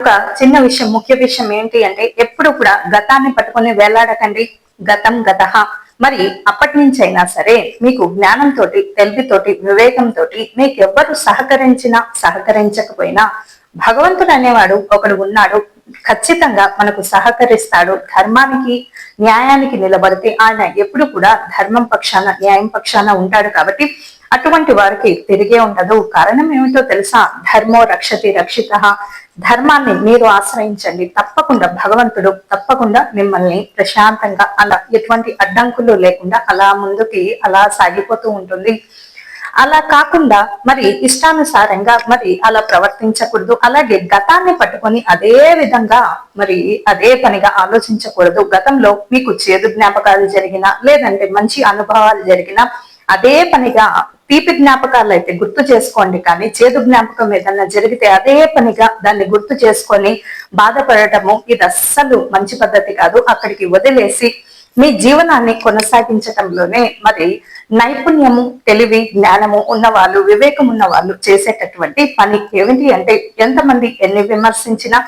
ఒక చిన్న విషయం, ముఖ్య విషయం ఏంటి అంటే ఎప్పుడు కూడా గతాన్ని పట్టుకొని వేలాడకండి. గతం గతః. మరి అప్పటి నుంచి అయినా సరే మీకు జ్ఞానంతో, తెలివితోటి, వివేకంతో మీకెవ్వరు సహకరించినా సహకరించకపోయినా భగవంతుడు అనేవాడు ఒకడు ఉన్నాడు. ఖచ్చితంగా మనకు సహకరిస్తాడు. ధర్మానికి న్యాయానికి నిలబడితే ఆయన ఎప్పుడు కూడా ధర్మం పక్షాన, న్యాయం పక్షాన ఉంటాడు. కాబట్టి అటువంటి వారికి తిరిగే ఉండదు. కారణం ఏమిటో తెలుసా? ధర్మో రక్షతి రక్షిత. ధర్మాన్ని మీరు ఆశ్రయించండి, తప్పకుండా భగవంతుడు తప్పకుండా మిమ్మల్ని ప్రశాంతంగా అలా ఎటువంటి అడ్డంకులు లేకుండా అలా ముందుకి అలా సాగిపోతూ ఉంటుంది. అలా కాకుండా మరి ఇష్టానుసారంగా మరి అలా ప్రవర్తించకూడదు. అలాగే గతాన్ని పట్టుకొని అదే విధంగా మరి అదే పనిగా ఆలోచించకూడదు. గతంలో మీకు చేదు జ్ఞాపకాలు జరిగినా లేదంటే మంచి అనుభవాలు జరిగినా అదే పనిగా తీపి జ్ఞాపకాలు అయితే గుర్తు చేసుకోండి. కానీ చేదు జ్ఞాపకం ఏదన్నా జరిగితే అదే పనిగా దాన్ని గుర్తు చేసుకొని బాధపడటము ఇది అస్సలు మంచి పద్ధతి కాదు. అక్కడికి వదిలేసి మీ జీవనాన్ని కొనసాగించటంలోనే మరి నైపుణ్యము, తెలివి, జ్ఞానము ఉన్నవాళ్ళు, వివేకం ఉన్న వాళ్ళు చేసేటటువంటి పని ఏమిటి అంటే, ఎంతమంది ఎన్ని విమర్శించినా,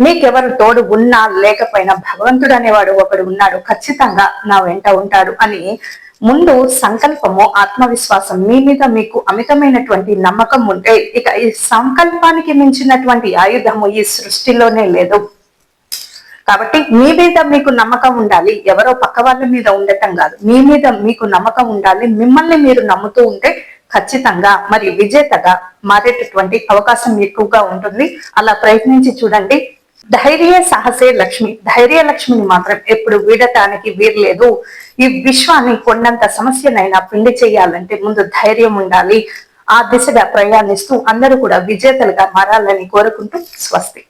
మీకెవరు తోడు ఉన్నా లేకపోయినా భగవంతుడు అనేవాడు ఒకడు ఉన్నాడు, ఖచ్చితంగా నా వెంట ఉంటాడు అని ముందు సంకల్పము, ఆత్మవిశ్వాసం, మీ మీద మీకు అమితమైనటువంటి నమ్మకం ఉంటే ఇక ఈ సంకల్పానికి మించినటువంటి ఆయుధము ఈ సృష్టిలోనే లేదు. కాబట్టి మీ మీద మీకు నమ్మకం ఉండాలి. ఎవరో పక్క వాళ్ళ మీద ఉండటం కాదు, మీ మీద మీకు నమ్మకం ఉండాలి. మిమ్మల్ని మీరు నమ్ముతూ ఉంటే ఖచ్చితంగా మరి విజేతగా మారేటటువంటి అవకాశం ఎక్కువగా ఉంటుంది. అలా ప్రయత్నించి చూడండి. ధైర్య సాహసే లక్ష్మి. ధైర్య లక్ష్మిని మాత్రం ఎప్పుడు వీడటానికి వీరలేదు. ఈ విశ్వాన్ని కొండంత సమస్యనైనా పిండి చేయాలంటే ముందు ధైర్యం ఉండాలి. ఆ దిశగా ప్రయాణిస్తూ అందరూ కూడా విజేతలుగా మారాలని కోరుకుంటూ స్వస్తి.